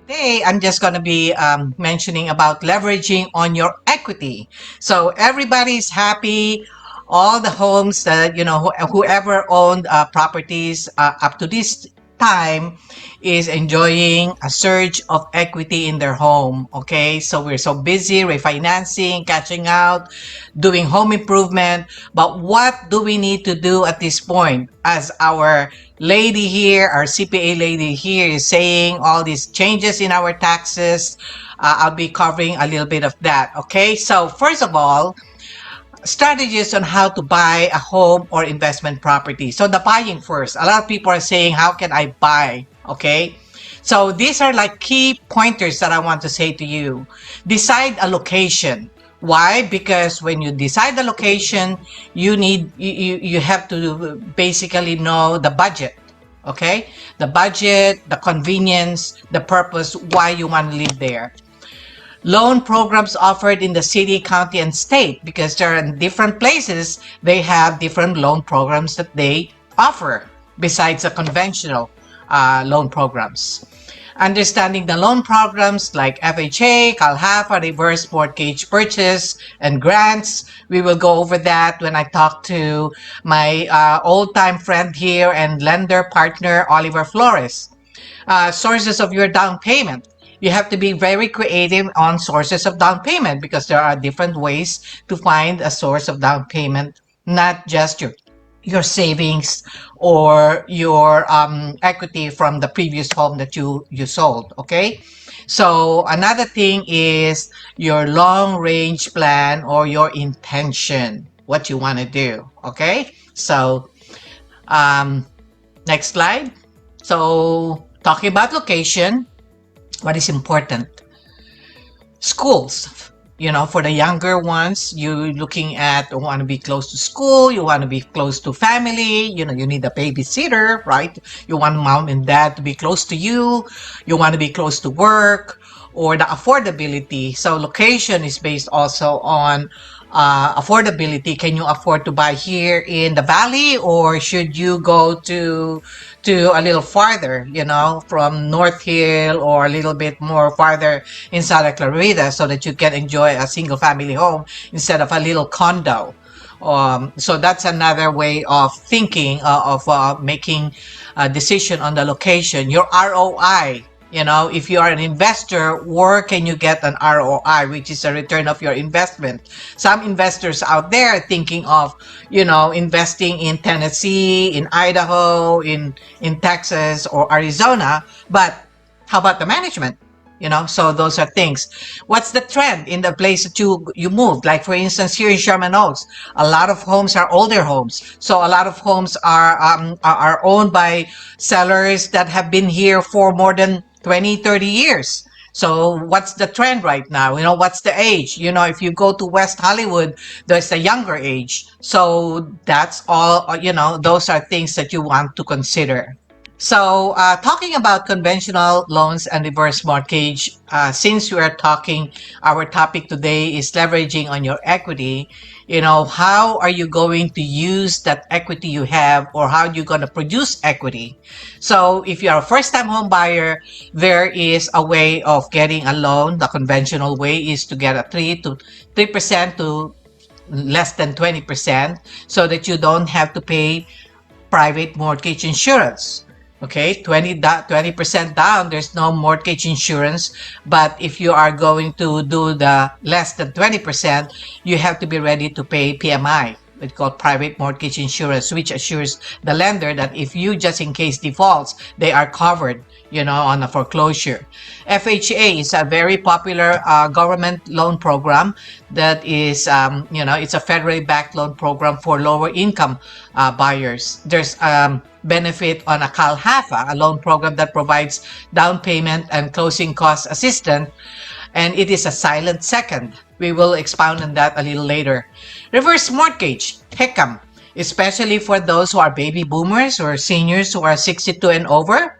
Today, I'm just going to be mentioning about leveraging on your equity. So everybody's happy. All the homes that, whoever owned properties up to this time is enjoying a surge of equity in their home. Okay. So we're so busy refinancing, catching out, doing home improvement. But what do we need to do at this point as our lady here, our CPA lady here is saying all these changes in our taxes. I'll be covering a little bit of that. Okay, so first of all, strategies on how to buy a home or investment property. So the buying first. A lot of people are saying, how can I buy? Okay. So these are like key pointers that I want to say to you. Decide a location. Why? Because when you decide the location, you have to basically know the budget. Okay? The budget, the convenience, the purpose, why you want to live there. Loan programs offered in the city, county, and state, because they're in different places, they have different loan programs that they offer besides the conventional loan programs. Understanding the loan programs like FHA, CalHFA, reverse mortgage purchase, and grants. We will go over that when I talk to my old-time friend here and lender partner, Oliver Flores. Sources of your down payment. You have to be very creative on sources of down payment because there are different ways to find a source of down payment, not just your savings or your equity from the previous home that you sold. Okay, so another thing is your long range plan or your intention, what you want to do. Okay, so um, next slide. So talking about location, what is important? Schools. For the younger ones, you looking at want to be close to school, you want to be close to family, you need a babysitter, right? You want mom and dad to be close to you want to be close to work, or the affordability. So location is based also on affordability. Can you afford to buy here in the valley, or should you go to a little farther, from North Hill, or a little bit more farther in Santa Clarita, so that you can enjoy a single family home instead of a little condo. So that's another way of thinking, of making a decision on the location. Your ROI, if you are an investor, where can you get an ROI, which is a return of your investment? Some investors out there are thinking of, investing in Tennessee, in Idaho, in Texas or Arizona, but how about the management? So those are things. What's the trend in the place that you moved? Like for instance, here in Sherman Oaks, a lot of homes are older homes. So a lot of homes are owned by sellers that have been here for more than 20, 30 years. So what's the trend right now? What's the age? If you go to West Hollywood, there's a younger age. So that's all, those are things that you want to consider. So, talking about conventional loans and reverse mortgage, since we are talking, our topic today is leveraging on your equity. How are you going to use that equity you have, or how are you going to produce equity? So, if you are a first-time home buyer, there is a way of getting a loan. The conventional way is to get a 3% to less than 20%, so that you don't have to pay private mortgage insurance. Okay, 20% down, there's no mortgage insurance. But if you are going to do the less than 20%, you have to be ready to pay PMI. It's called private mortgage insurance, which assures the lender that if you just in case defaults, they are covered, on a foreclosure. FHA is a very popular government loan program that is, it's a federally backed loan program for lower income buyers. There's benefit on a CalHFA, a loan program that provides down payment and closing cost assistance, and it is a silent second. We will expound on that a little later. Reverse mortgage, HECM, especially for those who are baby boomers or seniors who are 62 and over.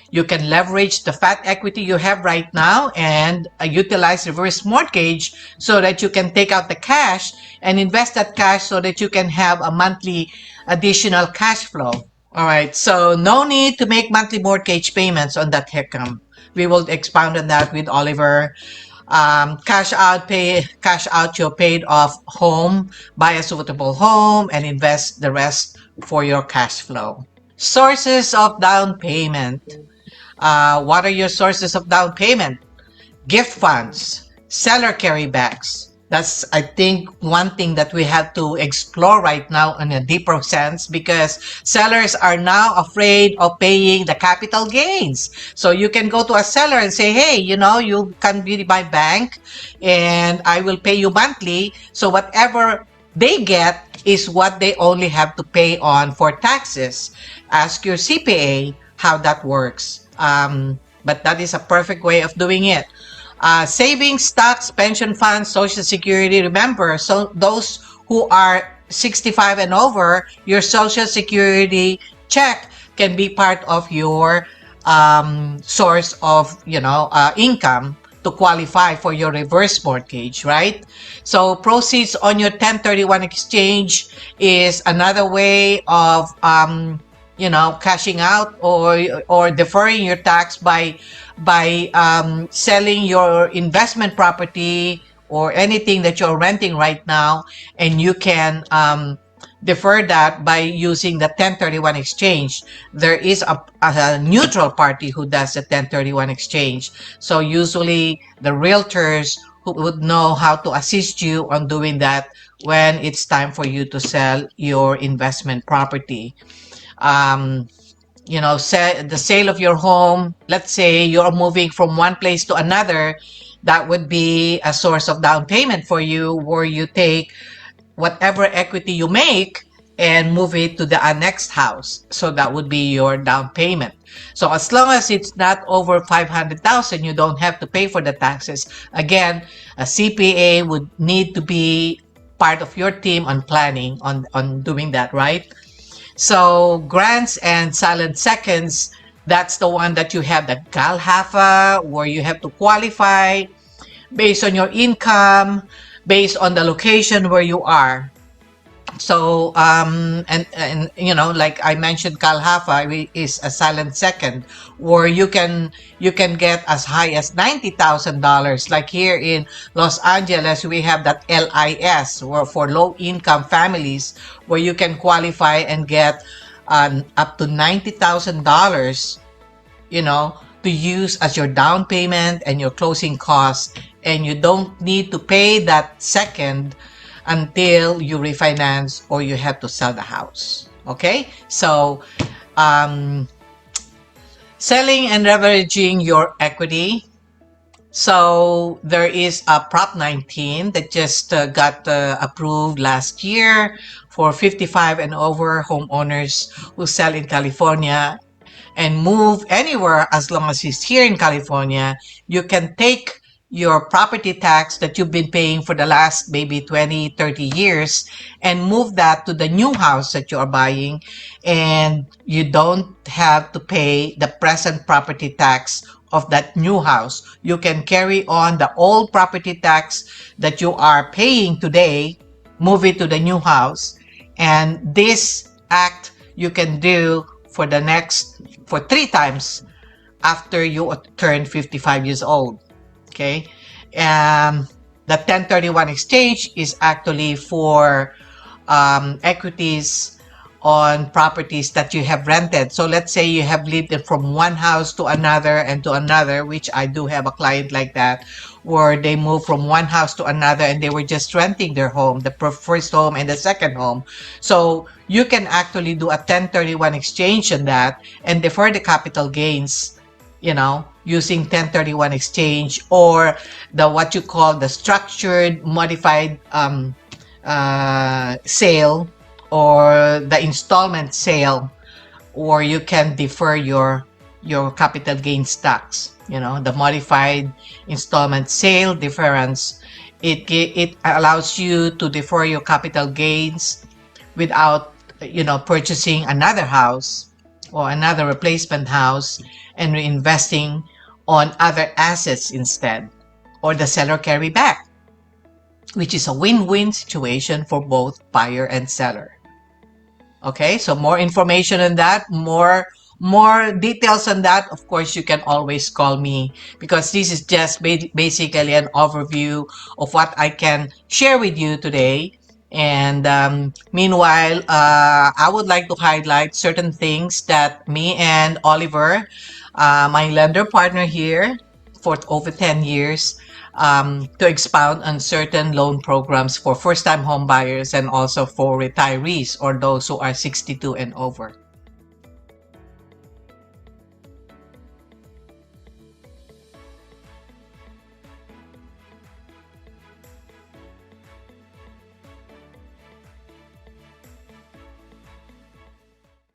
You can leverage the fat equity you have right now and utilize reverse mortgage so that you can take out the cash and invest that cash so that you can have a monthly additional cash flow. All right, so no need to make monthly mortgage payments on that HECM. We will expound on that with Oliver. Cash out your paid off home, buy a suitable home, and invest the rest for your cash flow. Sources of down payment. What are your sources of down payment? Gift funds, seller carrybacks. That's, I think, one thing that we have to explore right now in a deeper sense, because sellers are now afraid of paying the capital gains. So you can go to a seller and say, hey, you can be my bank and I will pay you monthly. So whatever they get is what they only have to pay on for taxes. Ask your CPA how that works. But that is a perfect way of doing it. Savings, stocks, pension funds, social security. Remember, so those who are 65 and over, your social security check can be part of your source of income to qualify for your reverse mortgage, right? So proceeds on your 1031 exchange is another way of cashing out or deferring your tax by selling your investment property or anything that you're renting right now, and you can defer that by using the 1031 exchange. There is a neutral party who does the 1031 exchange. So usually the realtors who would know how to assist you on doing that when it's time for you to sell your investment property. Um, the sale of your home, let's say you're moving from one place to another, that would be a source of down payment for you, where you take whatever equity you make and move it to the next house. So that would be your down payment. So as long as it's not over 500,000, you don't have to pay for the taxes. Again, a CPA would need to be part of your team on planning on doing that, right? So grants and silent seconds, that's the one that you have the GALHAFA, where you have to qualify based on your income, based on the location where you are. So and like I mentioned, Kalhafa is a silent second, where you can get as high as $90,000. Like here in Los Angeles, we have that LIS, where for low income families, where you can qualify and get up to $90,000, to use as your down payment and your closing costs, and you don't need to pay that second until you refinance or you have to sell the house. Okay, so um, selling and leveraging your equity. So there is a Prop 19 that just got approved last year for 55 and over homeowners who sell in California and move anywhere. As long as it's here in California, you can take your property tax that you've been paying for the last maybe 20, 30 years and move that to the new house that you are buying, and you don't have to pay the present property tax of that new house. You can carry on the old property tax that you are paying today, move it to the new house, and this act you can do for 3 times after you turn 55 years old. Okay. The 1031 exchange is actually for equities on properties that you have rented. So let's say you have lived from one house to another and to another, which I do have a client like that, where they moved from one house to another and they were just renting their home, the first home and the second home. So you can actually do a 1031 exchange on that and defer the capital gains, using 1031 exchange, or the what you call the structured modified sale, or the installment sale, or you can defer your capital gains tax. The modified installment sale deference, it allows you to defer your capital gains without purchasing another house or another replacement house and reinvesting on other assets instead, or the seller carry back, which is a win-win situation for both buyer and seller. Okay, so more information on that, more more details on that, of course, you can always call me, because this is just basically an overview of what I can share with you today. And meanwhile, I would like to highlight certain things that me and Oliver, my lender partner here for over 10 years, to expound on certain loan programs for first time home buyers and also for retirees or those who are 62 and over.